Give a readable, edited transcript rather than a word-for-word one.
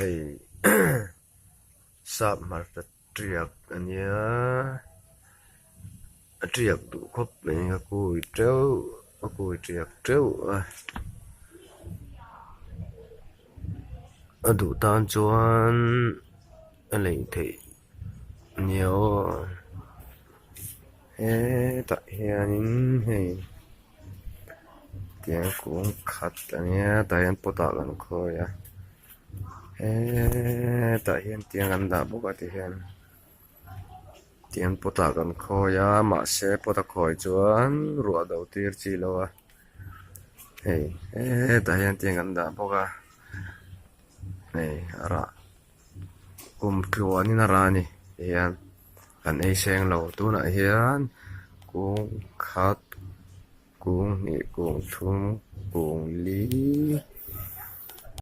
thì sắp mà triệt anh nhớ triệt tụ khóc này cùi trâu cùi triệt trâu ở đủ tan chuan anh lấy thì nhiều ê tại hiện hay tiếng cũng khát anh nhớ tại hiện bắt đầu làm khơi ê tại hiện tiếng anh đã bốc cái hiện tiếng bắt đầu làm khơi mà sẽ bắt đầu khơi chuan ruột đầu tiên chỉ lo hey tại hiện tiếng anh đã bốc này ara chuan ra ni hian kan ei seng lo tu na hian kung khat kung ni kung thum kung li